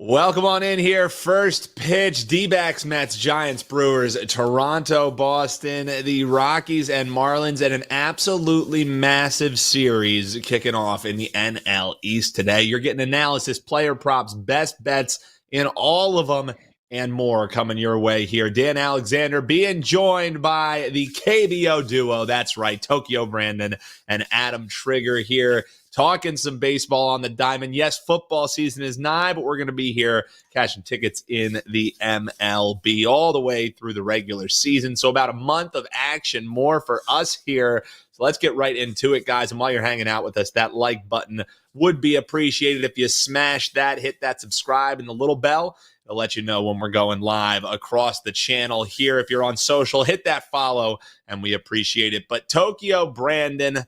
Welcome on in here. First pitch, D-backs, Mets, Giants, Brewers, Toronto, Boston, the Rockies, and Marlins, and an absolutely massive series kicking off in the NL East today. You're getting analysis, player props, best bets in all of them, and more coming your way here. Dan Alexander being joined by the KBO duo. That's right, Tokyo Brandon and Adam Trigger here, talking some baseball on the diamond. Yes, football season is nigh, but we're going to be here cashing tickets in the MLB all the way through the regular season. So about a month of action more for us here. So let's get right into it, guys. And while you're hanging out with us, that like button would be appreciated. If you smash that, hit that subscribe and the little bell. It'll let you know when we're going live across the channel here. If you're on social, hit that follow, and we appreciate it. But Tokyo, Brandon,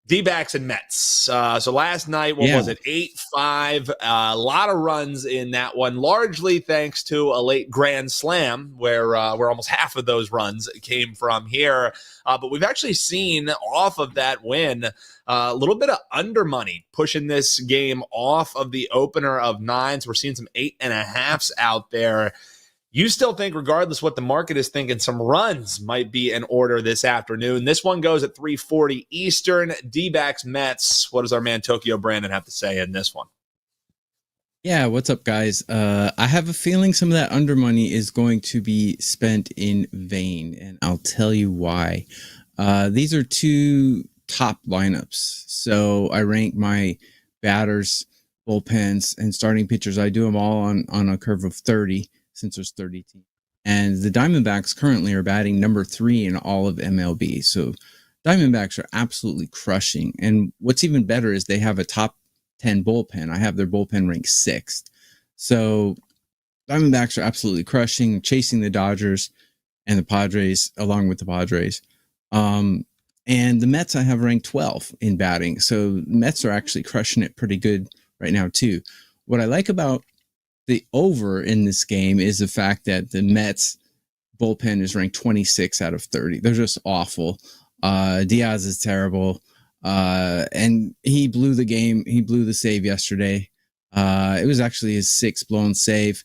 D-backs and Mets. So last night, what was it? 8-5. A lot of runs in that one, largely thanks to a late grand slam where almost half of those runs came from here. But we've actually seen off of that win a little bit of under money pushing this game off of the opener of 9s. We're seeing some 8.5s out there. You still think, regardless what the market is thinking, some runs might be in order this afternoon. This one goes at 3:40 Eastern. D-backs, Mets. What does our man Tokyo Brandon have to say in this one? Yeah, what's up, guys? I have a feeling some of that under money is going to be spent in vain, and I'll tell you why. These are two top lineups. So I rank my batters, bullpens, and starting pitchers. I do them all on a curve of 30. Since there's 30 teams. And the Diamondbacks currently are batting number 3 in all of MLB. So Diamondbacks are absolutely crushing. And what's even better is they have a top 10 bullpen. I have their bullpen ranked 6th. So Diamondbacks are absolutely crushing, chasing the Dodgers and the Padres, along with the Padres. And the Mets I have ranked 12 in batting. So Mets are actually crushing it pretty good right now too. What I like about the over in this game is the fact that the Mets bullpen is ranked 26 out of 30. They're just awful. Diaz is terrible. And he blew the game. He blew the save yesterday. It was actually his 6th blown save.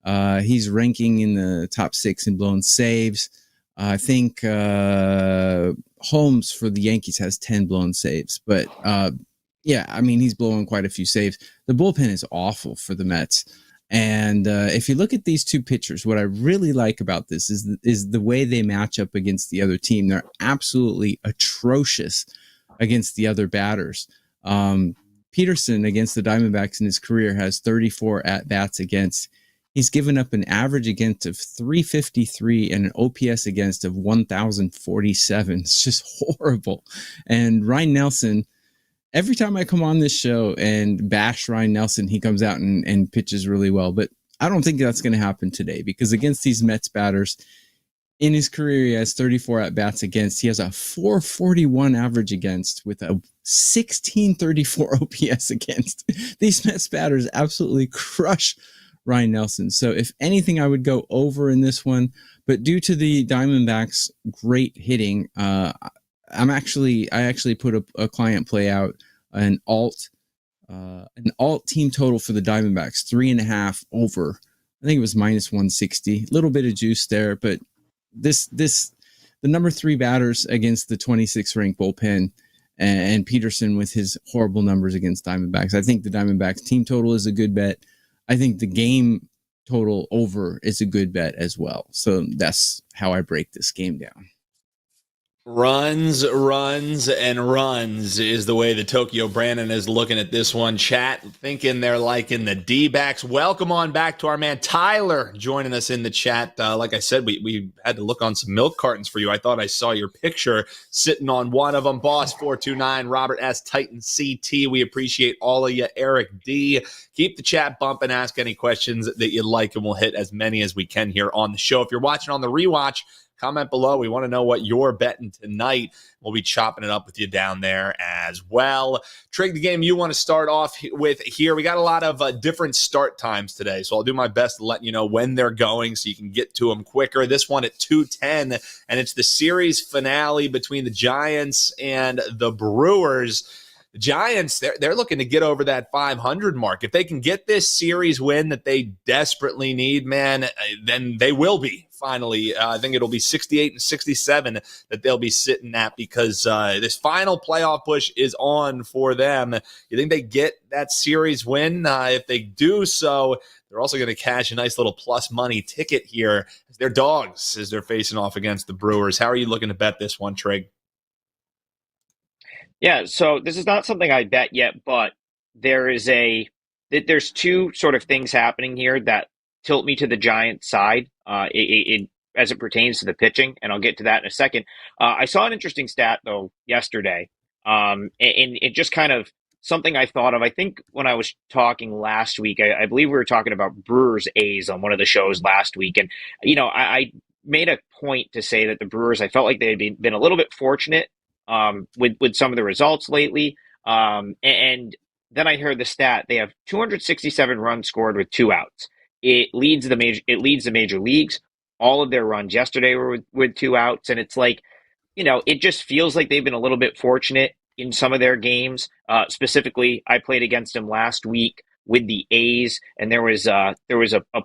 He's ranking in the top 6 in blown saves. I think Holmes for the Yankees has 10 blown saves. But yeah, I mean, he's blowing quite a few saves. The bullpen is awful for the Mets. And if you look at these two pitchers, what I really like about this is the way they match up against the other team. They're absolutely atrocious against the other batters. Peterson against the Diamondbacks in his career has 34 at-bats against. He's given up an average against of 353 and an OPS against of 1,047. It's just horrible. And Ryan Nelson, every time I come on this show and bash Ryan Nelson, he comes out and pitches really well. But I don't think that's going to happen today because against these Mets batters, in his career, he has 34 at-bats against. He has a 441 average against with a 1634 OPS against. These Mets batters absolutely crush Ryan Nelson. So if anything, I would go over in this one. But due to the Diamondbacks' great hitting, I actually put a client play out an alt team total for the Diamondbacks 3.5 over. I think it was minus 160. A little bit of juice there, but the number 3 batters against the 26th ranked bullpen and Peterson with his horrible numbers against Diamondbacks. I think the Diamondbacks team total is a good bet. I think the game total over is a good bet as well. So that's how I break this game down. Runs, runs, and runs is the way the Tokyo Brandon is looking at this one. Chat thinking they're liking the D-backs. Welcome on back to our man Tyler joining us in the chat. Like I said, we had to look on some milk cartons for you. I thought I saw your picture sitting on one of them. Boss 429, Robert S. Titan CT. We appreciate all of you. Eric D. Keep the chat bumping. Ask any questions that you'd like, and we'll hit as many as we can here on the show. If you're watching on the rewatch, comment below. We want to know what you're betting tonight. We'll be chopping it up with you down there as well. Trig, the game you want to start off with here. We got a lot of different start times today, so I'll do my best to let you know when they're going so you can get to them quicker. This one at 2:10, and it's the series finale between the Giants and the Brewers. Giants, they're looking to get over that 500 mark. If they can get this series win that they desperately need, man, then they will be finally. I think it'll be 68 and 67 that they'll be sitting at, because this final playoff push is on for them. You think they get that series win? If they do so, they're also going to cash a nice little plus money ticket here as they're dogs as they're facing off against the Brewers. How are you looking to bet this one, Trig? Yeah, so this is not something I bet yet, but there's two sort of things happening here that tilt me to the Giants side, as it pertains to the pitching, and I'll get to that in a second. I saw an interesting stat though yesterday, and it just kind of something I thought of. I think when I was talking last week, I believe we were talking about Brewers A's on one of the shows last week, and I made a point to say that the Brewers, I felt like they had been a little bit fortunate with some of the results lately. And then I heard the stat: they have 267 runs scored with 2 outs. It leads the major leagues. All of their runs yesterday were with 2 outs, and it's like, it just feels like they've been a little bit fortunate in some of their games. Specifically, I played against them last week with the A's, and there was a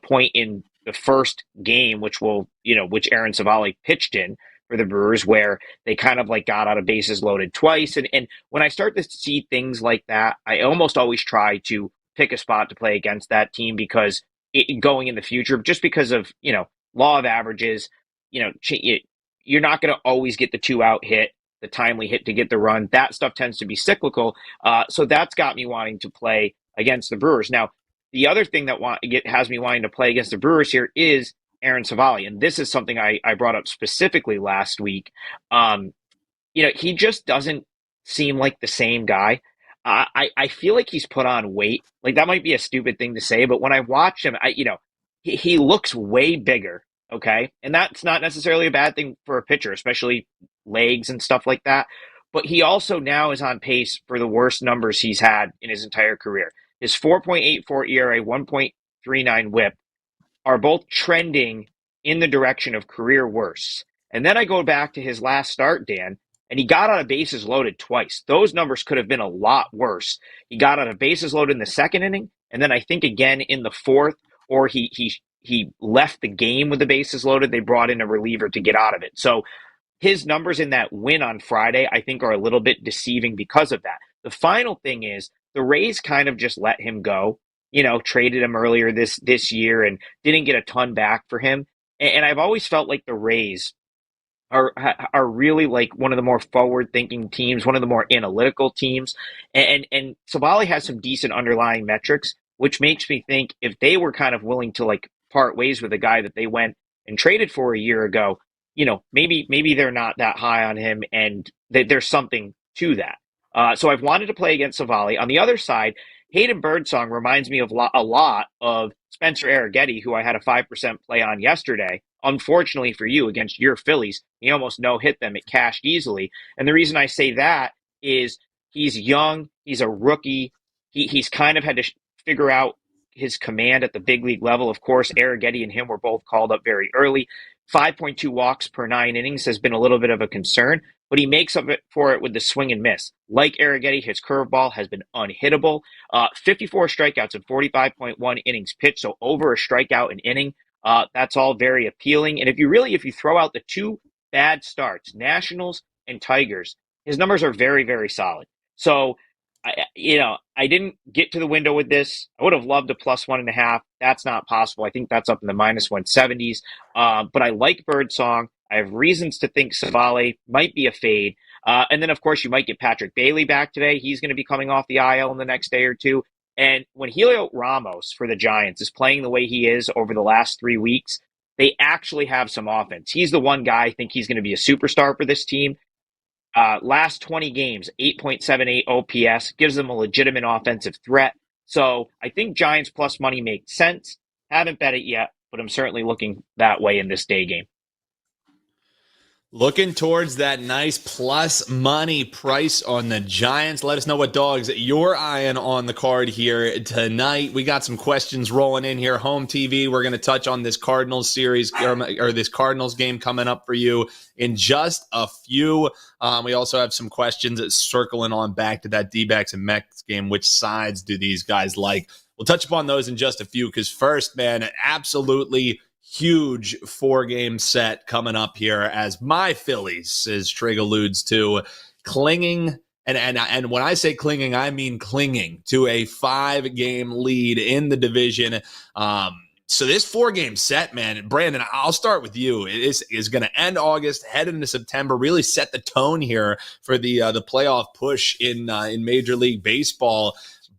point in the first game, which Aaron Savali pitched in for the Brewers, where they kind of like got out of bases loaded twice. And when I start to see things like that, I almost always try to pick a spot to play against that team, because going in the future, just because of, law of averages, you're not going to always get the 2 out hit, the timely hit to get the run. That stuff tends to be cyclical. So that's got me wanting to play against the Brewers. Now, the other thing that has me wanting to play against the Brewers here is Aaron Savali. And this is something I brought up specifically last week. He just doesn't seem like the same guy. I feel like he's put on weight. Like, that might be a stupid thing to say, but when I watch him, he looks way bigger. Okay. And that's not necessarily a bad thing for a pitcher, especially legs and stuff like that. But he also now is on pace for the worst numbers he's had in his entire career. His 4.84 ERA, 1.39 whip are both trending in the direction of career worse. And then I go back to his last start, Dan, and he got out of bases loaded twice. Those numbers could have been a lot worse. He got out of bases loaded in the second inning, and then I think again in the fourth, or he left the game with the bases loaded. They brought in a reliever to get out of it. So his numbers in that win on Friday, I think, are a little bit deceiving because of that. The final thing is the Rays kind of just let him go. Traded him earlier this year and didn't get a ton back for him. And I've always felt like the Rays are really like one of the more forward-thinking teams, one of the more analytical teams. And Savali has some decent underlying metrics, which makes me think if they were kind of willing to like part ways with a guy that they went and traded for a year ago, maybe they're not that high on him, and there's something to that. So I've wanted to play against Savali. On the other side, Hayden Birdsong reminds me of a lot of Spencer Arrighetti, who I had a 5% play on yesterday. Unfortunately for you, against your Phillies, he almost no-hit them. It cashed easily. And the reason I say that is he's young. He's a rookie. He's kind of had to figure out his command at the big league level. Of course, Arrighetti and him were both called up very early. 5.2 walks per 9 innings has been a little bit of a concern, but he makes up for it with the swing and miss. Like Arrighetti, his curveball has been unhittable. 54 strikeouts in 45.1 innings pitched, so over a strikeout an inning. That's all very appealing. And if you throw out the two bad starts, Nationals and Tigers, his numbers are very, very solid. So, I didn't get to the window with this. I would have loved a +1.5. That's not possible. I think that's up in the -170s. But I like Birdsong. I have reasons to think Savali might be a fade. And then, of course, you might get Patrick Bailey back today. He's going to be coming off the IL in the next day or two. And when Helio Ramos for the Giants is playing the way he is over the last 3 weeks, they actually have some offense. He's the one guy I think he's going to be a superstar for this team. Last 20 games, 8.78 OPS, gives them a legitimate offensive threat. So I think Giants plus money makes sense. Haven't bet it yet, but I'm certainly looking that way in this day game. Looking towards that nice plus money price on the Giants. Let us know what dogs you're eyeing on the card here tonight. We got some questions rolling in here. Home TV, we're going to touch on this Cardinals series or this Cardinals game coming up for you in just a few. We also have some questions circling on back to that D-backs and Mets game. Which sides do these guys like? We'll touch upon those in just a few because first, man, absolutely huge 4-game set coming up here as my Phillies, as Trig alludes to, clinging. And when I say clinging, I mean clinging to a 5-game lead in the division. So this 4-game set, man, Brandon, I'll start with you. It is going to end August, head into September, really set the tone here for the playoff push in Major League Baseball.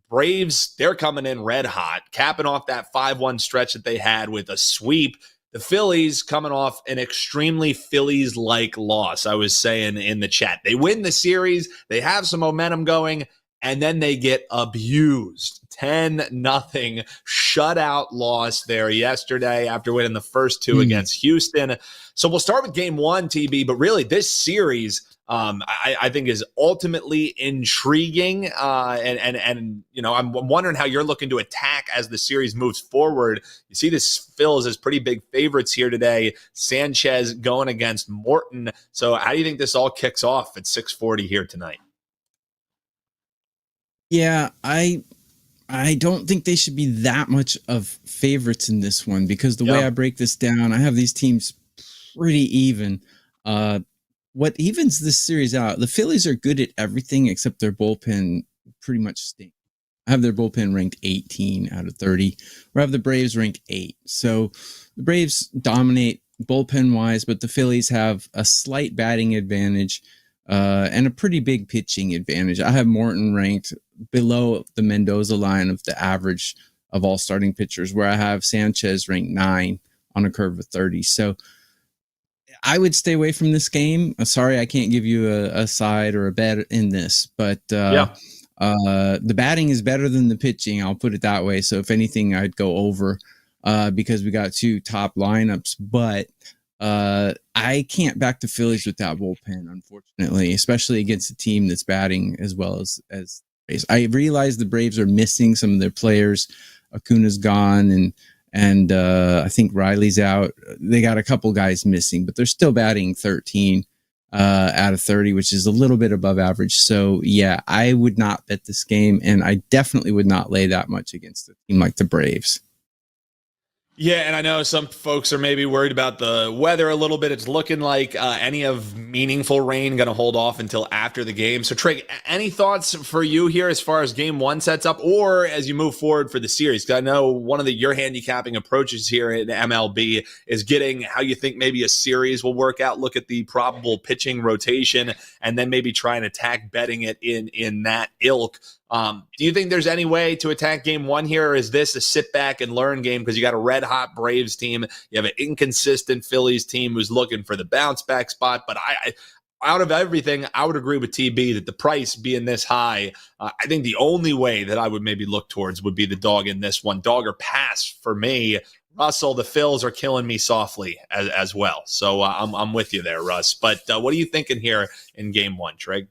Braves, they're coming in red hot, capping off that 5-1 stretch that they had with a sweep. The Phillies coming off an extremely Phillies-like loss, I was saying in the chat. They win the series, they have some momentum going, and then they get abused. 10-0 shutout loss there yesterday after winning the first 2 against Houston. So we'll start with game 1, TB, but really this series I think is ultimately intriguing. And you know, I'm wondering how you're looking to attack as the series moves forward. You see this Phils as pretty big favorites here today. Sanchez going against Morton. So how do you think this all kicks off at 6:40 here tonight? Yeah, I don't think they should be that much of favorites in this one because the way I break this down, I have these teams pretty even. What evens this series out, the Phillies are good at everything except their bullpen pretty much stinks. I have their bullpen ranked 18 out of 30, where I have the Braves ranked 8. So the Braves dominate bullpen-wise, but the Phillies have a slight batting advantage and a pretty big pitching advantage. I have Morton ranked below the Mendoza line of the average of all starting pitchers, where I have Sanchez ranked 9 on a curve of 30. So I would stay away from this game. Sorry, I can't give you a side or a bet in this, but the batting is better than the pitching. I'll put it that way. So if anything, I'd go over because we got 2 top lineups, but I can't back the Phillies with that bullpen, unfortunately, especially against a team that's batting as well as Braves. I realize the Braves are missing some of their players. Acuna's gone and I think Riley's out. They got a couple guys missing, but they're still batting 13 out of 30, which is a little bit above average. So, yeah, I would not bet this game, and I definitely would not lay that much against a team like the Braves. Yeah, and I know some folks are maybe worried about the weather a little bit. It's looking like any of meaningful rain going to hold off until after the game. So, Trig, any thoughts for you here as far as game 1 sets up or as you move forward for the series? Because I know one of your handicapping approaches here in MLB is getting how you think maybe a series will work out, look at the probable pitching rotation, and then maybe try and attack betting it in that ilk. Do you think there's any way to attack game 1 here, or is this a sit back and learn game because you got a red hot Braves team, you have an inconsistent Phillies team who's looking for the bounce back spot? But I out of everything, I would agree with TB that the price being this high, I think the only way that I would maybe look towards would be the dog in this one. Dog or pass for me. Russell, the Phils are killing me softly as well. So I'm with you there, Russ. But what are you thinking here in game 1, Trig?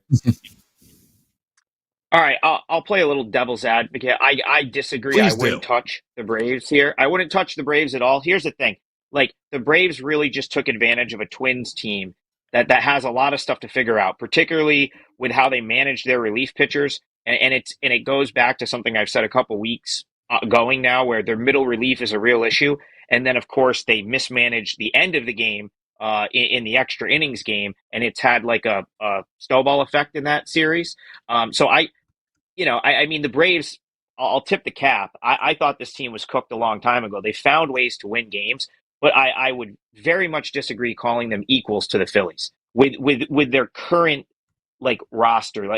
All right, I'll play a little devil's advocate. I disagree. Please I wouldn't do. touch the Braves here. I wouldn't touch the Braves at all. Here's the thing. Like, the Braves really just took advantage of a Twins team that has a lot of stuff to figure out, particularly with how they manage their relief pitchers. And it goes back to something I've said a couple weeks going now, where their middle relief is a real issue. And then, of course, they mismanage the end of the game in the extra innings game, and it's had like a snowball effect in that series. So I mean, the Braves, I'll tip the cap. I thought this team was cooked a long time ago. They found ways to win games, but I would very much disagree calling them equals to the Phillies with their current roster.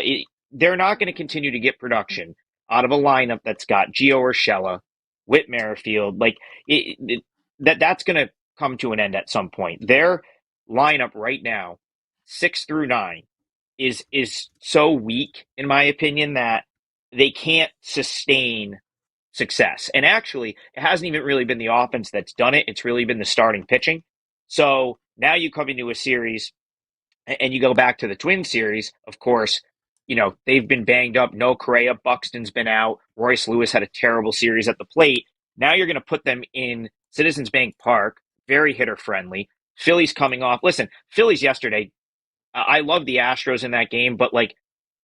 They're not going to continue to get production out of a lineup that's got Gio Urshela, Whit Merrifield. That's going to come to an end at some point. Their lineup right now, 6 through 9, is so weak, in my opinion, that they can't sustain success. And actually, it hasn't even really been the offense that's done it. It's really been the starting pitching. So now you come into a series And you go back to the Twins series, of course, they've been banged up. No Correa, Buxton's been out. Royce Lewis had a terrible series at the plate. Now you're going to put them in Citizens Bank Park, very hitter friendly. Phillies coming off. Listen, Phillies yesterday, I love the Astros in that game, but like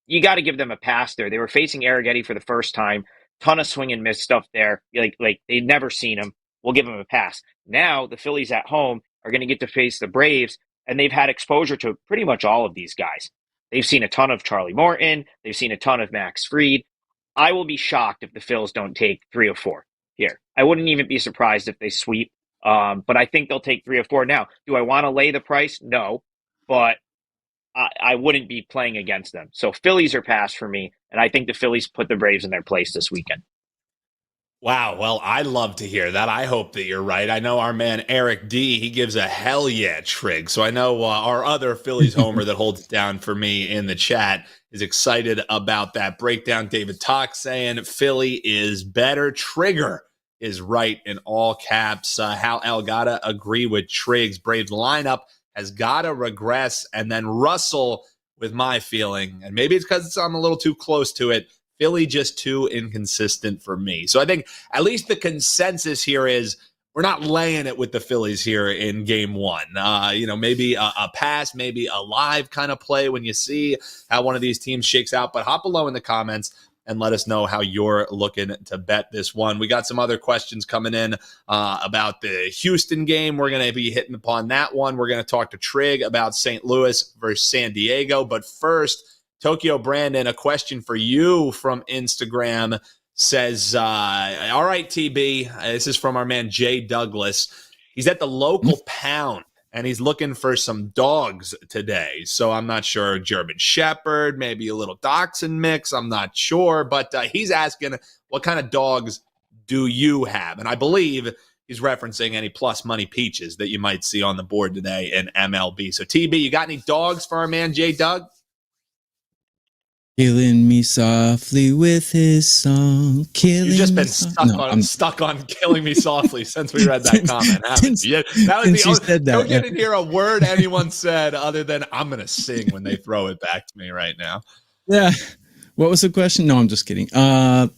you got to give them a pass there. They were facing Arrighetti for the first time. Ton of swing and miss stuff there. Like they'd never seen him. We'll give them a pass. Now the Phillies at home are going to get to face the Braves, and they've had exposure to pretty much all of these guys. They've seen a ton of Charlie Morton. They've seen a ton of Max Fried. I will be shocked if the Phils don't take 3 or 4 here. I wouldn't even be surprised if they sweep. But I think they'll take 3 or 4. Now, do I want to lay the price? No, but I wouldn't be playing against them. So Phillies are passed for me, and I think the Phillies put the Braves in their place this weekend. Wow. Well, I love to hear that. I hope that you're right. I know our man Eric D, he gives a hell yeah trig. So I know our other Phillies homer that holds it down for me in the chat is excited about that breakdown. David Talk saying Philly is better. Trigger is right in all caps. Hal L gotta agree with Triggs. Braves lineup has gotta regress. And then Russell, with my feeling, and maybe it's because I'm a little too close to it, Philly just too inconsistent for me. So I think at least the consensus here is we're not laying it with the Phillies here in game one. Maybe a pass, maybe a live kind of play when you see how one of these teams shakes out. But hop below in the comments and let us know how you're looking to bet this one. We got some other questions coming in about the Houston game. We're going to be hitting upon that one. We're going to talk to Trig about St. Louis versus San Diego. But first, Tokyo Brandon, a question for you from Instagram says, all right, TB, this is from our man Jay Douglas. He's at the local pound and he's looking for some dogs today. So I'm not sure, German Shepherd, maybe a little Dachshund mix. I'm not sure, but he's asking what kind of dogs do you have? And I believe he's referencing any plus money peaches that you might see on the board today in MLB. So TB, you got any dogs for our man Jay Doug? Killing me softly with his song. You've just been stuck on killing me softly since we read that comment, haven't you? That was the only. Don't didn't hear a word anyone said other than I'm gonna sing when they throw it back to me right now. Yeah. What was the question? No, I'm just kidding. Well,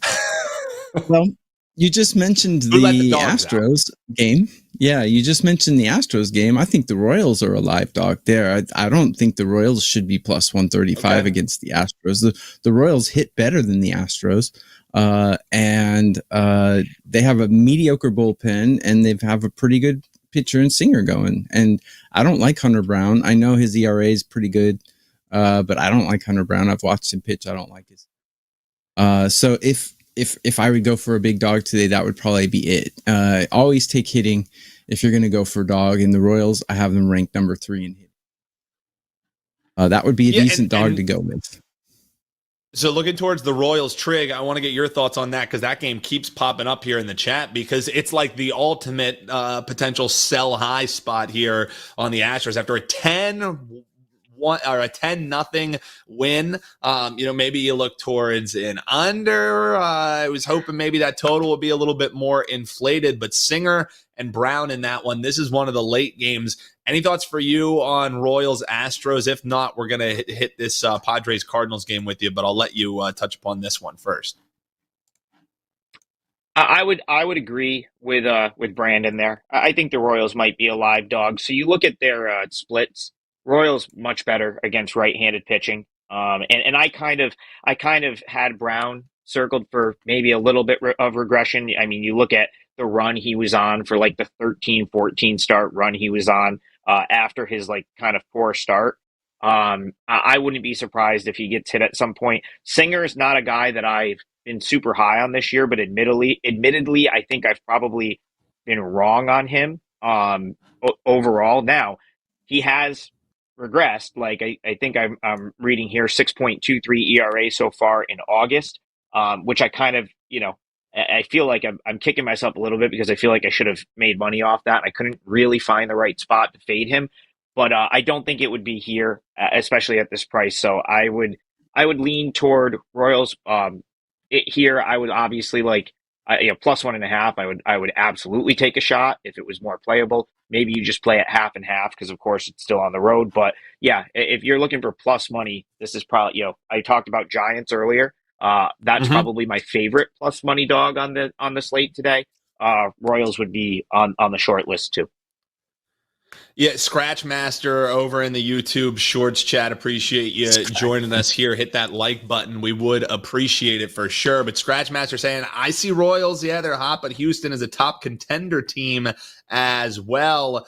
you just mentioned the Astros game. Yeah, you just mentioned the Astros game. I think the Royals are a live dog there. I don't think the Royals should be plus 135 against the Astros. The Royals hit better than the Astros, and they have a mediocre bullpen, and they have a pretty good pitcher and Singer going. And I don't like Hunter Brown. I know his ERA is pretty good, but I don't like Hunter Brown. I've watched him pitch. I don't like his. So if I would go for a big dog today, that would probably be it. Always take hitting if you're going to go for a dog. In the Royals, I have them ranked number 3 in hitting. That would be a decent dog to go with. So looking towards the Royals, Trig, I want to get your thoughts on that because that game keeps popping up here in the chat because it's like the ultimate potential sell high spot here on the Astros after a 10-1 or a 10-0 win. Maybe you look towards an under. I was hoping maybe that total would be a little bit more inflated, but Singer and Brown in that one. This is one of the late games. Any thoughts for you on Royals Astros? If not, we're going to hit this Padres Cardinals game with you, but I'll let you touch upon this one first. I would agree with Brandon there. I think the Royals might be a live dog. So you look at their splits. Royals much better against right-handed pitching. And I kind of had Brown circled for maybe a little bit of regression. I mean, you look at the run he was on for like the 13-14 start run he was on after his like kind of poor start. I wouldn't be surprised if he gets hit at some point. Singer is not a guy that I've been super high on this year, but admittedly, I think I've probably been wrong on him overall. Now, he has regressed. Like I think I'm reading here 6.23 ERA so far in August, which I kind of, I feel like I'm kicking myself a little bit because I feel like I should have made money off that. I couldn't really find the right spot to fade him, but I don't think it would be here, especially at this price. So I would lean toward Royals. Here, I would obviously like plus 1.5. I would absolutely take a shot if it was more playable. maybe you just play it half and half because, of course, it's still on the road. But yeah, if you're looking for plus money, this is probably, I talked about Giants earlier. That's probably my favorite plus money dog on the slate today. Royals would be on the short list too. Yeah, Scratch Master over in the YouTube Shorts chat. Appreciate you joining us here. Hit that like button. We would appreciate it for sure. But Scratch Master saying, I see Royals. Yeah, they're hot, but Houston is a top contender team as well.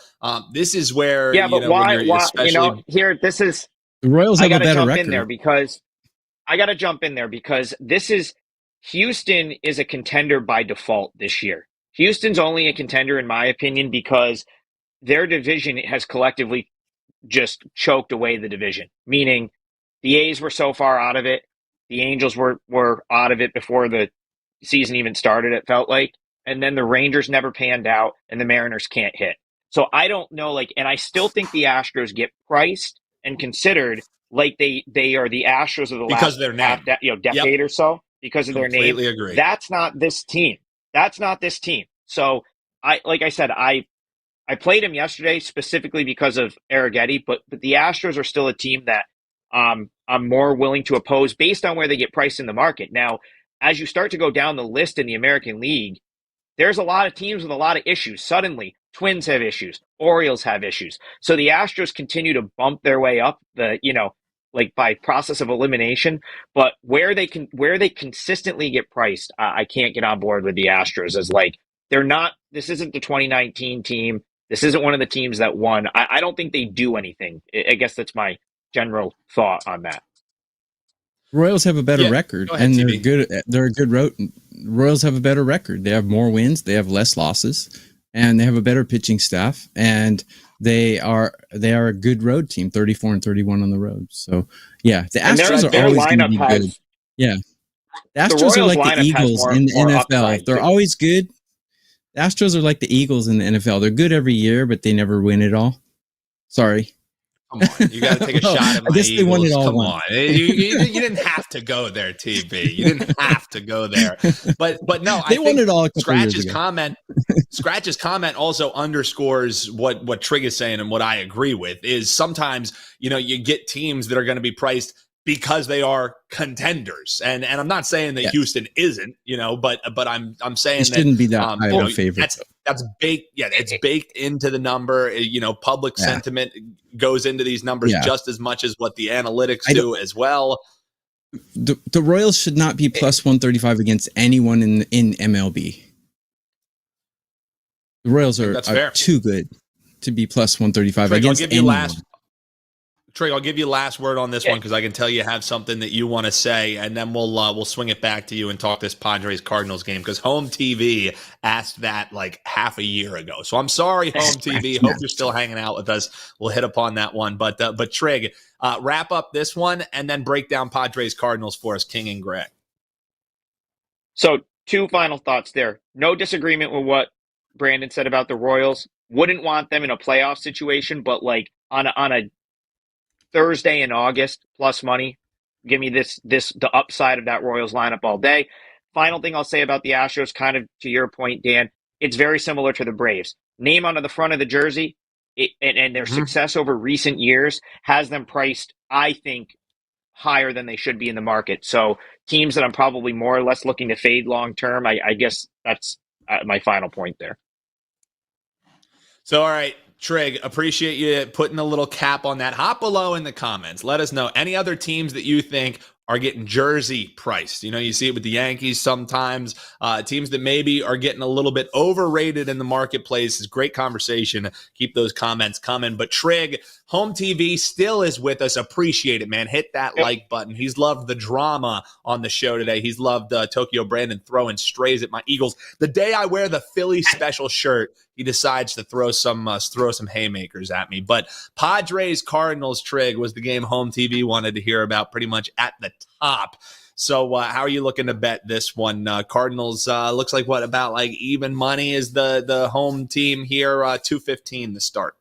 This is where, but why, especially here, this is, The Royals have a better jump record. in there because I got to jump in there because Houston is a contender by default this year. Houston's only a contender, in my opinion, because their division has collectively just choked away the division, meaning the A's were so far out of it. The Angels were out of it before the season even started, it felt like. And then the Rangers never panned out and the Mariners can't hit. So I don't know, and I still think the Astros get priced and considered like they are the Astros of the because last decade or so because of their name. Completely agree. That's not this team. So I played him yesterday specifically because of Arrighetti, but the Astros are still a team that I'm more willing to oppose based on where they get priced in the market. Now, as you start to go down the list in the American League, there's a lot of teams with a lot of issues. Suddenly, Twins have issues, Orioles have issues. So the Astros continue to bump their way up by process of elimination. But where they consistently get priced, I can't get on board with the Astros as they're not. This isn't the 2019 team. This isn't one of the teams that won. I don't think they do anything. I guess that's my general thought on that. Royals have a better record, and they're good. They're a good road. Royals have a better record. They have more wins. They have less losses, and they have a better pitching staff. And they are a good road team, 34-31 on the road. So yeah, the Astros are always going to be good. Yeah, the Astros are like the Eagles in the NFL. They're always good. The Astros are like the Eagles in the NFL. They're good every year, but they never win it all. Sorry. Come on, you got to take a shot at my I guess Eagles. They won it all. Come on, you didn't have to go there, TB. You didn't have to go there. But no, they won it all. Scratch's comment also underscores what Trig is saying and what I agree with is sometimes you get teams that are going to be priced because they are contenders, and I'm not saying that Houston isn't, but I'm saying it shouldn't be that high of a favorite. That's baked. Yeah, it's baked into the number. Public sentiment goes into these numbers just as much as what the analytics do as well. The Royals should not be plus 135 against anyone in MLB. The Royals are too good to be plus 135 against anyone. Trig, I'll give you last word on this one because I can tell you have something that you want to say, and then we'll swing it back to you and talk this Padres Cardinals game because Home TV asked that half a year ago. So I'm sorry, Home TV. Hope you're still hanging out with us. We'll hit upon that one, but Trig, wrap up this one and then break down Padres Cardinals for us, King and Greg. So 2 final thoughts there. No disagreement with what Brandon said about the Royals. Wouldn't want them in a playoff situation, but on a Thursday in August, plus money. Give me the upside of that Royals lineup all day. Final thing I'll say about the Astros, kind of to your point, Dan, it's very similar to the Braves. Name on the front of the jersey, and their success over recent years has them priced, I think, higher than they should be in the market. So teams that I'm probably more or less looking to fade long term, I guess that's my final point there. So, all right. Trig, appreciate you putting a little cap on that. Hop below in the comments. Let us know any other teams that you think are getting jersey priced. You see it with the Yankees sometimes. Teams that maybe are getting a little bit overrated in the marketplace. Is great conversation. Keep those comments coming. But Trig, Home TV still is with us. Appreciate it, man. Hit that like button. He's loved the drama on the show today. He's loved Tokyo Brandon throwing strays at my Eagles. The day I wear the Philly special shirt, he decides to throw some haymakers at me. But Padres Cardinals, Trig, was the game Home TV wanted to hear about pretty much at the top. So how are you looking to bet this one? Cardinals looks like about even money is the home team here, 215 to start.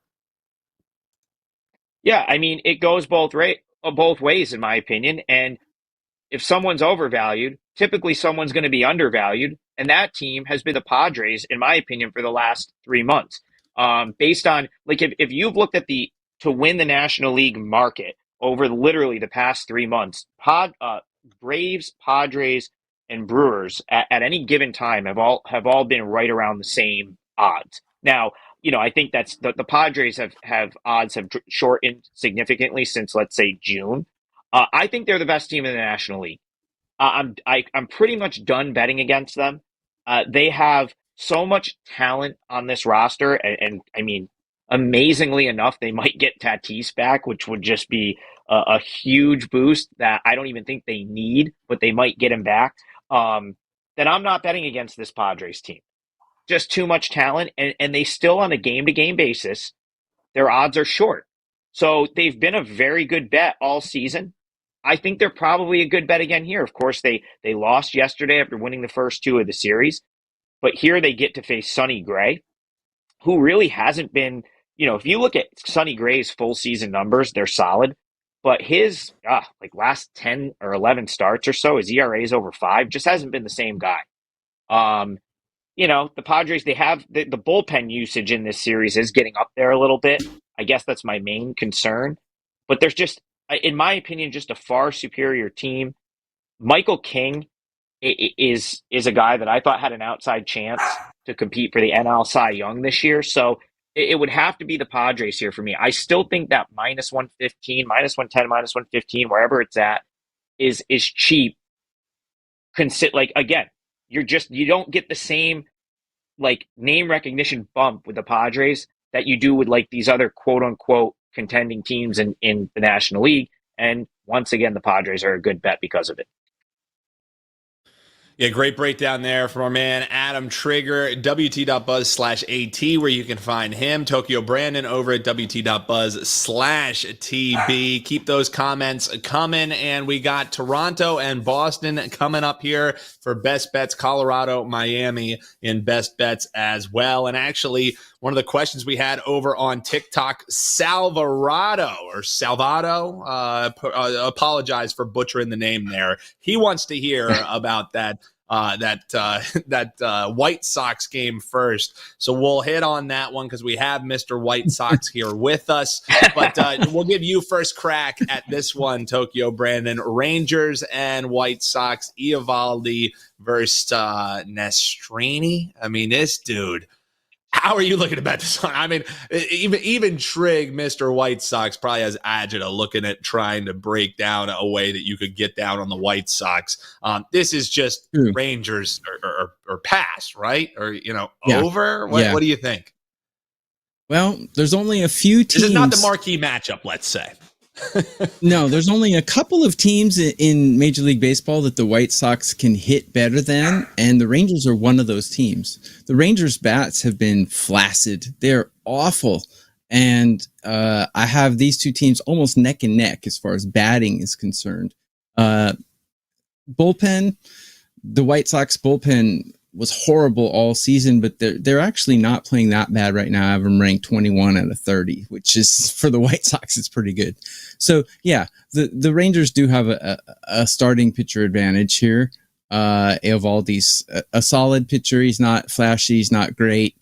Yeah, I mean, it goes both ways, in my opinion. And if someone's overvalued, typically someone's going to be undervalued. And that team has been the Padres, in my opinion, for the last 3 months. Based on like if you've looked at to win the National League market over literally the past 3 months, Braves, Padres, and Brewers at any given time have all been right around the same odds. Now, I think that's the Padres have odds have shortened significantly since, let's say, June. I think they're the best team in the National League. I'm pretty much done betting against them. They have so much talent on this roster, and I mean, amazingly enough, they might get Tatis back, which would just be a huge boost that I don't even think they need, but they might get him back. Then I'm not betting against this Padres team. Just too much talent, and they still, on a game-to-game basis, their odds are short. So they've been a very good bet all season. I think they're probably a good bet again here. Of course, they lost yesterday after winning the first two of the series, but here they get to face Sonny Gray, who really hasn't been, if you look at Sonny Gray's full season numbers, they're solid, but his last 10 or 11 starts or so, his ERA is over 5, just hasn't been the same guy. The Padres, they have the bullpen usage in this series is getting up there a little bit. I guess that's my main concern, but there's just, in my opinion, just a far superior team. Michael King is a guy that I thought had an outside chance to compete for the NL Cy Young this year. So it would have to be the Padres here for me. I still think that minus 115, minus 110, minus 115, wherever it's at, is cheap. Again, you don't get the same name recognition bump with the Padres that you do with these other quote unquote contending teams in the National League. And once again, the Padres are a good bet because of it. Yeah, great breakdown there from our man Adam Trigger, wt.buzz/AT, where you can find him. Tokyo Brandon over at wt.buzz/TB. Keep those comments coming. And we got Toronto and Boston coming up here for best bets, Colorado, Miami in best bets as well. And actually, one of the questions we had over on TikTok, Salvado, apologize for butchering the name there. He wants to hear about that White Sox game first. So we'll hit on that one because we have Mr. White Sox here with us. But we'll give you first crack at this one, Tokyo Brandon. Rangers and White Sox, Eovaldi versus Nestrini. I mean, this dude. How are you looking to bet this one? I mean, even Trig, Mr. White Sox, probably has agita looking at trying to break down a way that you could get down on the White Sox. This is just Rangers or pass, right? Or, over? What do you think? Well, there's only a few teams. This is not the marquee matchup, let's say. No, there's only a couple of teams in Major League Baseball that the White Sox can hit better than, and the Rangers are one of those teams. The Rangers' bats have been flaccid. They're awful. And I have these two teams almost neck and neck as far as batting is concerned. Bullpen, the White Sox bullpen was horrible all season, but they're actually not playing that bad right now. I have them ranked 21 out of 30, which is, for the White Sox, it's pretty good. So yeah, the Rangers do have a starting pitcher advantage here. Eovaldi's a solid pitcher. He's not flashy. He's not great.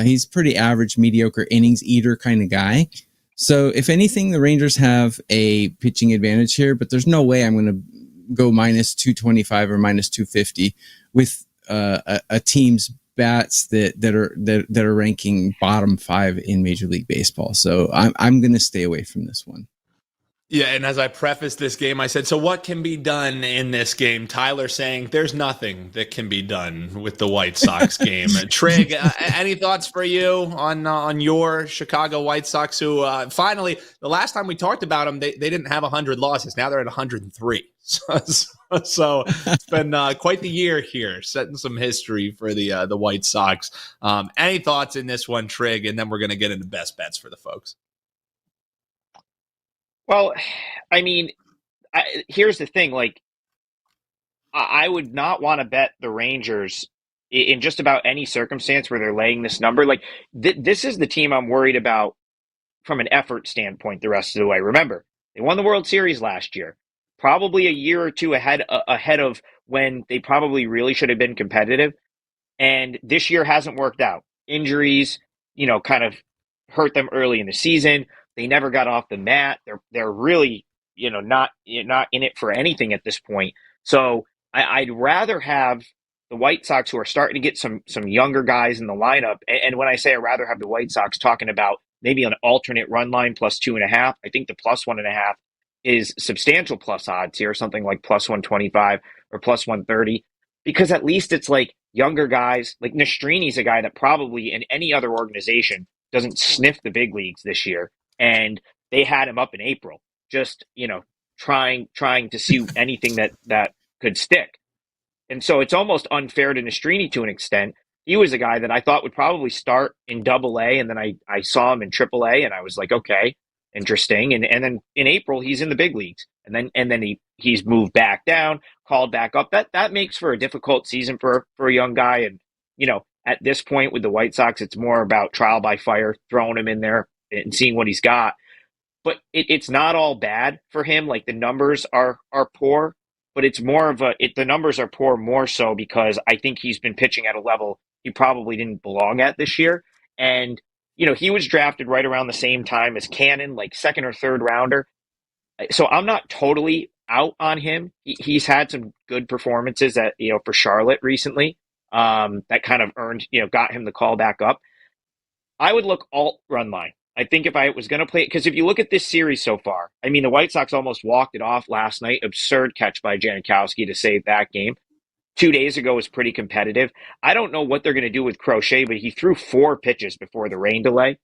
He's pretty average, mediocre innings eater kind of guy. So if anything, the Rangers have a pitching advantage here, but there's no way I'm going to go minus 225 or minus 250 with a team's bats that are ranking bottom 5 in Major League Baseball. So I'm going to stay away from this one. Yeah, and as I prefaced this game, I said, so what can be done in this game? Tyler saying there's nothing that can be done with the White Sox game. Trig, any thoughts for you on your Chicago White Sox, who finally, the last time we talked about them, they didn't have 100 losses. Now they're at 103. So it's been quite the year here, setting some history for the White Sox. Any thoughts in this one, Trig? And then we're going to get into best bets for the folks. Well, I mean, here's the thing. I would not want to bet the Rangers in just about any circumstance where they're laying this number. This is the team I'm worried about from an effort standpoint the rest of the way. Remember, they won the World Series last year, probably a year or two ahead of when they probably really should have been competitive. And this year hasn't worked out. Injuries, kind of hurt them early in the season. They never got off the mat. They're really, not in it for anything at this point. So I'd rather have the White Sox, who are starting to get some younger guys in the lineup. And when I say I'd rather have the White Sox, talking about maybe an alternate run line plus 2.5. I think the plus 1.5 is substantial plus odds here, something like plus 125 or plus 130, because at least it's like younger guys. Like Nestrini's a guy that probably in any other organization doesn't sniff the big leagues this year, and they had him up in April, just trying to see anything that could stick. And so it's almost unfair to Nastrini to an extent. He was a guy that I thought would probably start in Double-A, and then I saw him in Triple-A, and I was like, okay, interesting. And then in April he's in the big leagues, and then he's moved back down, called back up. That makes for a difficult season for a young guy. And at this point with the White Sox, it's more about trial by fire, throwing him in there and seeing what he's got. But it's not all bad for him. Like the numbers are poor, but it's more of the numbers are poor more so because I think he's been pitching at a level he probably didn't belong at this year. And, he was drafted right around the same time as Cannon, like second or third rounder. So I'm not totally out on him. He's had some good performances for Charlotte recently, that kind of earned, got him the call back up. I would look alt run line. I think if I was going to play it, because if you look at this series so far, I mean, the White Sox almost walked it off last night. Absurd catch by Janikowski to save that game. 2 days ago was pretty competitive. I don't know what they're going to do with Crochet, but he threw 4 pitches before the rain delay.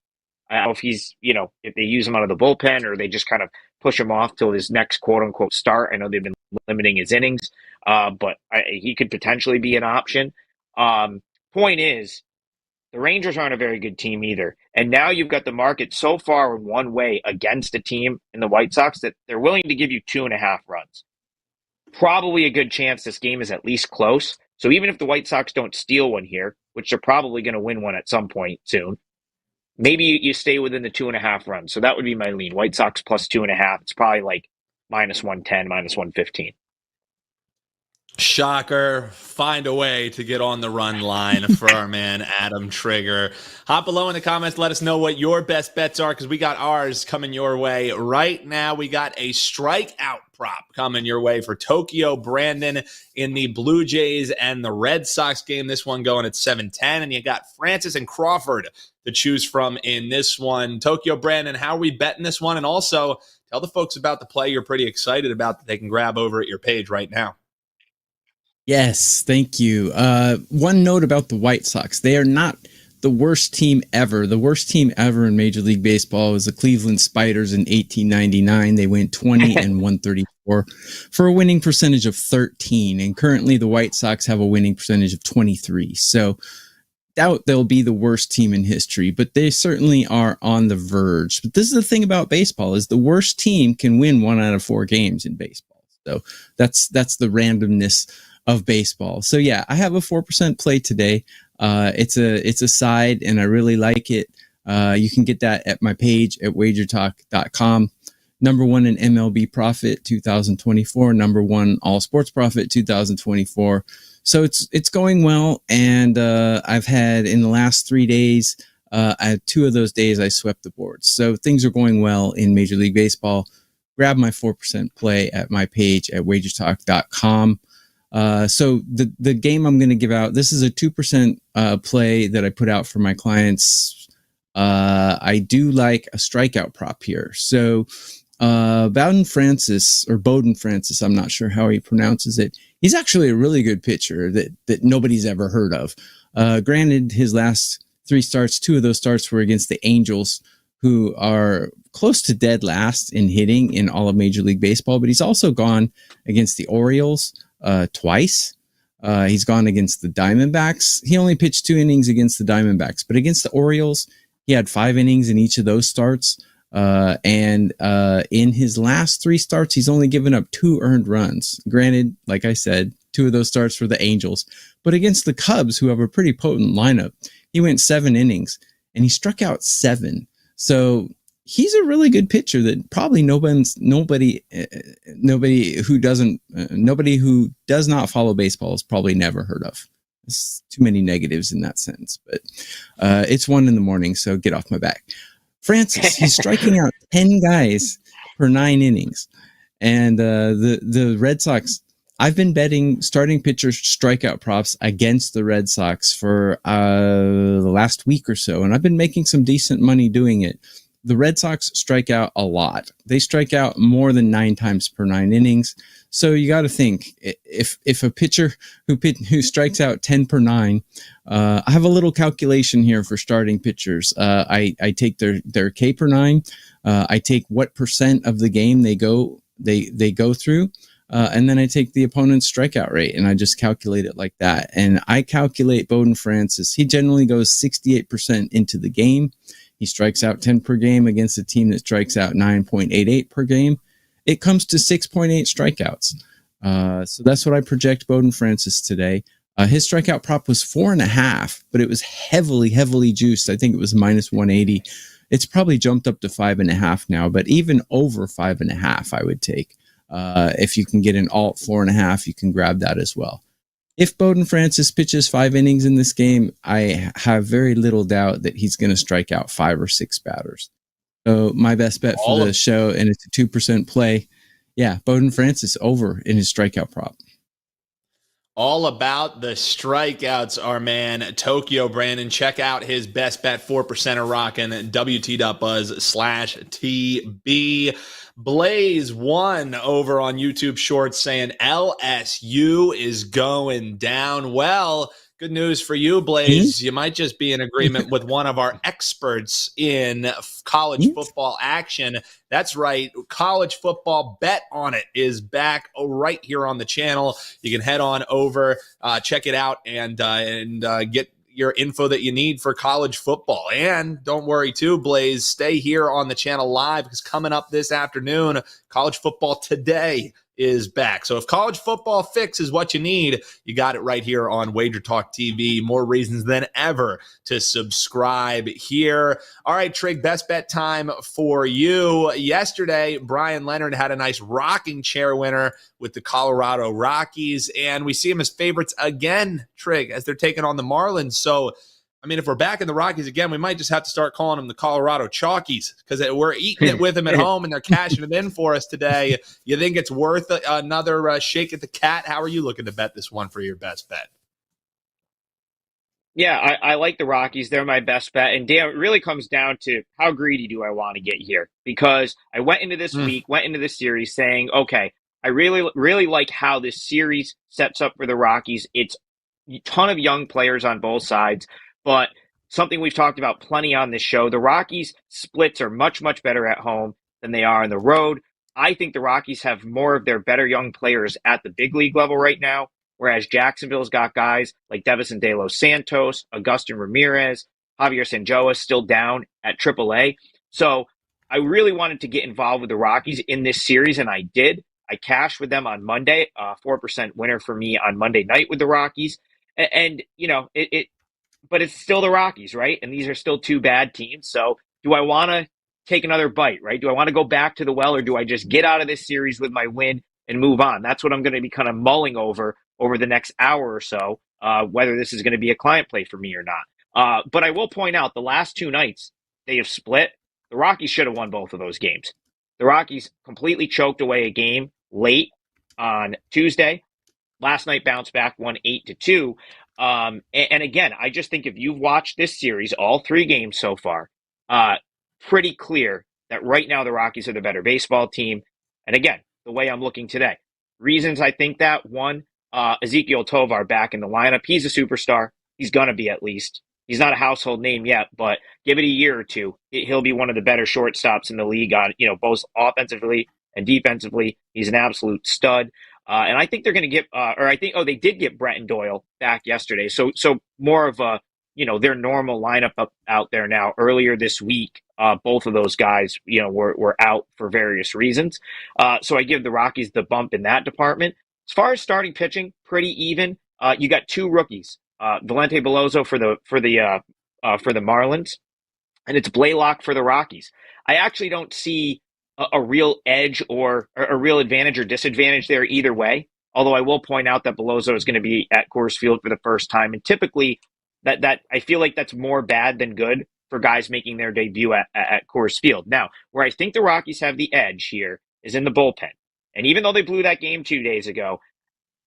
I don't know if he's, if they use him out of the bullpen or they just kind of push him off till his next quote unquote start. I know they've been limiting his innings, but he could potentially be an option. Point is, the Rangers aren't a very good team either. And now you've got the market so far in one way against a team in the White Sox that they're willing to give you 2.5 runs. Probably a good chance this game is at least close. So even if the White Sox don't steal one here, which they're probably going to win one at some point soon, maybe you stay within the 2.5 runs. So that would be my lean. White Sox plus 2.5. It's probably like minus 110, minus 115. Shocker. Find a way to get on the run line for our man, Adam Trigger. Hop below in the comments. Let us know what your best bets are, because we got ours coming your way right now. We got a strikeout prop coming your way for Tokyo Brandon in the Blue Jays and the Red Sox game. This one going at 7-10. And you got Francis and Crawford to choose from in this one. Tokyo Brandon, how are we betting this one? And also tell the folks about the play you're pretty excited about that they can grab over at your page right now. Yes, thank you. One note about the White Sox. They are not the worst team ever. The worst team ever in Major League Baseball was the Cleveland Spiders in 1899. They went 20 and 134 for a winning percentage of 13. And currently the White Sox have a winning percentage of 23. So doubt they'll be the worst team in history, but they certainly are on the verge. But this is the thing about baseball, is the worst team can win 1 out of 4 games in baseball. So that's the randomness of baseball. So yeah, I have a 4% play today. It's a side and I really like it. You can get that at my page at WagerTalk.com. Number 1 in MLB profit 2024, number 1 all sports profit 2024. So it's going well. And I've had in the last 3 days, I had 2 of those days I swept the boards. So things are going well in Major League Baseball. Grab my 4% play at my page at WagerTalk.com. So the game I'm going to give out, this is a 2% play that I put out for my clients. I do like a strikeout prop here. So Bowden Francis, I'm not sure how he pronounces it. He's actually a really good pitcher that nobody's ever heard of. Granted, his last 3 starts, 2 of those starts were against the Angels, who are close to dead last in hitting in all of Major League Baseball, but he's also gone against the Orioles twice. He's gone against the Diamondbacks. He only pitched 2 innings against the Diamondbacks, but against the Orioles, he had 5 innings in each of those starts. And in his last 3 starts, he's only given up 2 earned runs. Granted, like I said, 2 of those starts for the Angels, but against the Cubs, who have a pretty potent lineup, he went 7 innings and he struck out 7. So he's a really good pitcher that probably nobody who does not follow baseball has probably never heard of. It's too many negatives in that sense, but it's 1 a.m, so get off my back. Francis, he's striking out 10 guys per 9 innings. And the Red Sox, I've been betting starting pitchers strikeout props against the Red Sox for the last week or so, and I've been making some decent money doing it. The Red Sox strike out a lot. They strike out more than 9 times per 9 innings. So you got to think, if a pitcher who strikes out 10 per 9, I have a little calculation here for starting pitchers. I take their K per 9. I take what percent of the game they go through. And then I take the opponent's strikeout rate and I just calculate it like that. And I calculate Bowden Francis. He generally goes 68% into the game. He strikes out 10 per game against a team that strikes out 9.88 per game. It comes to 6.8 strikeouts. So that's what I project Bowden Francis today. His strikeout prop was 4.5, but it was heavily juiced. I think it was minus 180. It's probably jumped up to 5.5 now, but even over 5.5, I would take. If you can get an alt 4.5, you can grab that as well. If Bowden Francis pitches 5 innings in this game, I have very little doubt that he's going to strike out 5 or 6 batters. So my best bet for the show, and it's a 2% play. Yeah, Bowden Francis over in his strikeout prop. All about the strikeouts, our man Tokyo Brandon. Check out his best bet 4%er rockin' WT.buzz/TB. Blaze one over on YouTube Shorts saying LSU is going down. Well, good news for you, Blaze. You might just be in agreement with one of our experts in college football action. That's right. College football Bet On It is back right here on the channel. You can head on over, check it out, and get your info that you need for college football. And don't worry too, Blaze, stay here on the channel live, because coming up this afternoon, College Football Today is back. So if college football fix is what you need, you got it right here on WagerTalk TV. More reasons than ever to subscribe here. All right, Trig, best bet time for you. Yesterday, Brian Leonard had a nice rocking chair winner with the Colorado Rockies, and we see him as favorites again, Trig, as they're taking on the Marlins. So I mean, if we're back in the Rockies again, we might just have to start calling them the Colorado Chalkies, because we're eating it with them at home and they're cashing it in for us today. You think it's worth another shake at the cat? How are you looking to bet this one for your best bet? Yeah, I like the Rockies. They're my best bet. And Dan, it really comes down to how greedy do I want to get here? Because I went into this series saying, okay, I really like how this series sets up for the Rockies. It's a ton of young players on both sides. But something we've talked about plenty on this show, the Rockies splits are much better at home than they are on the road. I think the Rockies have more of their better young players at the big league level right now, whereas Jacksonville's got guys like Devison De Los Santos, Agustin Ramirez, Javier Sanjoa still down at AAA. So I really wanted to get involved with the Rockies in this series, and I did. I cashed with them on Monday, 4% winner for me on Monday night with the Rockies. And you know, but it's still the Rockies, right? And these are still two bad teams. So do I want to take another bite, right? Do I want to go back to the well, or do I just get out of this series with my win and move on? That's what I'm going to be kind of mulling over the next hour or so, whether this is going to be a client play for me or not. But I will point out the last 2 nights they have split. The Rockies should have won both of those games. The Rockies completely choked away a game late on Tuesday. Last night bounced back, won 8-2. And again, I just think if you've watched this series, all 3 games so far, pretty clear that right now the Rockies are the better baseball team. And again, the way I'm looking today, reasons I think that: one, Ezekiel Tovar back in the lineup. He's a superstar. He's going to be, at least. He's not a household name yet, but give it a year or two, he'll be one of the better shortstops in the league on, both offensively and defensively. He's an absolute stud. And I think they're going to get, they did get Bretton Doyle back yesterday. So more of a, their normal lineup out there now. Earlier this week, both of those guys, were out for various reasons. So I give the Rockies the bump in that department. As far as starting pitching, pretty even. You got 2 rookies, Valente Beloso for the Marlins, and it's Blaylock for the Rockies. I actually don't see a real edge or a real advantage or disadvantage there either way. Although I will point out that Beloso is going to be at Coors Field for the first time. And typically that I feel like that's more bad than good for guys making their debut at Coors Field. Now, where I think the Rockies have the edge here is in the bullpen. And even though they blew that game 2 days ago,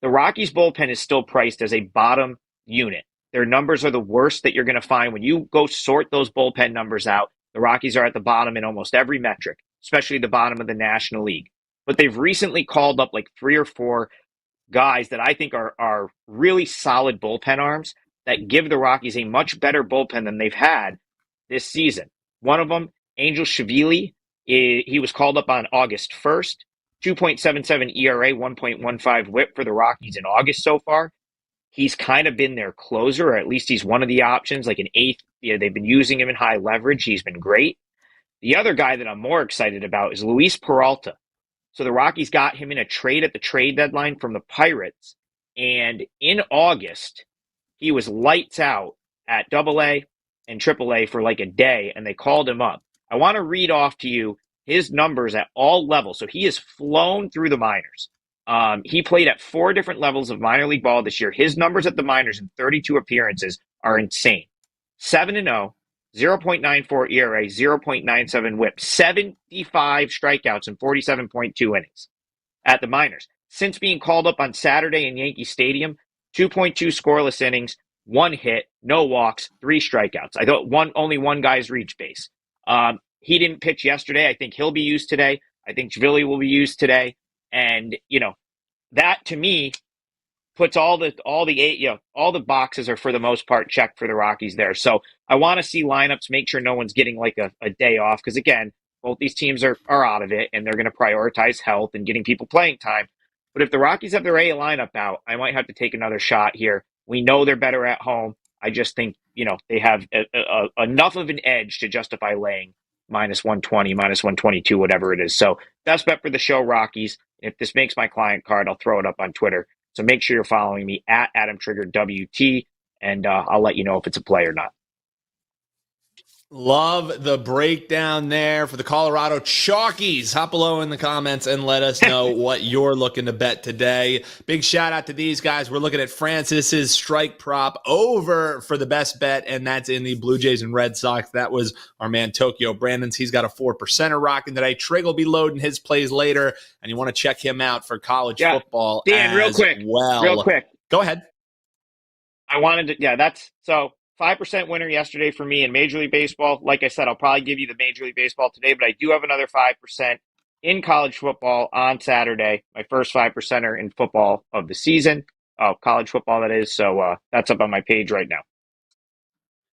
the Rockies bullpen is still priced as a bottom unit. Their numbers are the worst that you're going to find. When you go sort those bullpen numbers out, the Rockies are at the bottom in almost every metric, especially the bottom of the National League. But they've recently called up like 3 or 4 guys that I think are really solid bullpen arms that give the Rockies a much better bullpen than they've had this season. One of them, Angel Shavili, he was called up on August 1st. 2.77 ERA, 1.15 whip for the Rockies in August so far. He's kind of been their closer, or at least he's one of the options, like an eighth. They've been using him in high leverage. He's been great. The other guy that I'm more excited about is Luis Peralta. So the Rockies got him in a trade at the trade deadline from the Pirates. And in August, he was lights out at AA and AAA for like a day, and they called him up. I want to read off to you his numbers at all levels. So he has flown through the minors. He played at 4 different levels of minor league ball this year. His numbers at the minors in 32 appearances are insane. 7-0, 0.94 ERA, 0.97 whip, 75 strikeouts and 47.2 innings at the minors. Since being called up on Saturday in Yankee Stadium, 2.2 scoreless innings, 1 hit, no walks, 3 strikeouts. I thought only one guy's reached base. He didn't pitch yesterday. I think he'll be used today. I think Javili will be used today. And, that to me puts all the boxes are for the most part checked for the Rockies there. So I want to see lineups, make sure no one's getting like a day off. Because again, both these teams are out of it and they're going to prioritize health and getting people playing time. But if the Rockies have their A lineup out, I might have to take another shot here. We know they're better at home. I just think, they have enough of an edge to justify laying minus 120, minus 122, whatever it is. So best bet for the show, Rockies. If this makes my client card, I'll throw it up on Twitter. So make sure you're following me at AdamTriggerWT, and I'll let you know if it's a play or not. Love the breakdown there for the Colorado Chalkies. Hop below in the comments and let us know what you're looking to bet today. Big shout out to these guys. We're looking at Francis's strike prop over for the best bet, and that's in the Blue Jays and Red Sox. That was our man Tokyo Brandon's. He's got a 4%er rocking today. Trig will be loading his plays later, and you want to check him out for college football. Dan, real quick. Go ahead. I wanted to, that's so 5% winner yesterday for me in Major League Baseball. Like I said, I'll probably give you the Major League Baseball today, but I do have another 5% in college football on Saturday. My first 5%er in football of the season. College football, that is. So that's up on my page right now.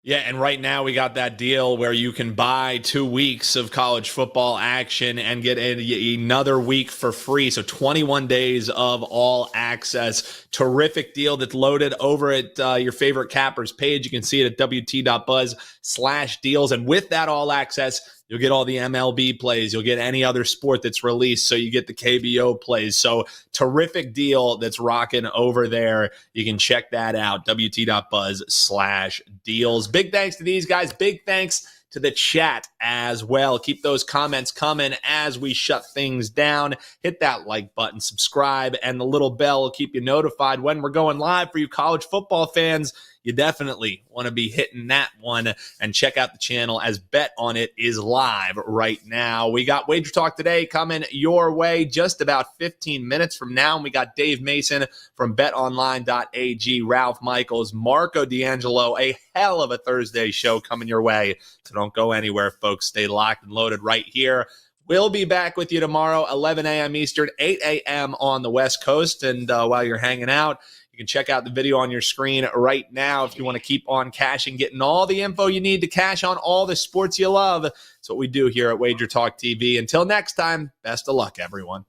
Yeah, and right now we got that deal where you can buy 2 weeks of college football action and get another week for free. So 21 days of all access. Terrific deal that's loaded over at your favorite Cappers page. You can see it at wt.buzz/deals. And with that all access, you'll get all the MLB plays. You'll get any other sport that's released. So you get the KBO plays. So terrific deal that's rocking over there. You can check that out. wt.buzz/deals. Big thanks to these guys. Big thanks to the chat as well. Keep those comments coming as we shut things down. Hit that like button, subscribe, and the little bell will keep you notified when we're going live for you college football fans. You definitely want to be hitting that one and check out the channel as Bet On It is live right now. We got Wager Talk today coming your way just about 15 minutes from now. And we got Dave Mason from betonline.ag, Ralph Michaels, Marco D'Angelo, a hell of a Thursday show coming your way. So don't go anywhere, folks. Stay locked and loaded right here. We'll be back with you tomorrow, 11 a.m. Eastern, 8 a.m. on the West Coast. And while you're hanging out, you can check out the video on your screen right now if you want to keep on cashing, getting all the info you need to cash on all the sports you love. That's what we do here at Wager Talk TV. Until next time, best of luck, everyone.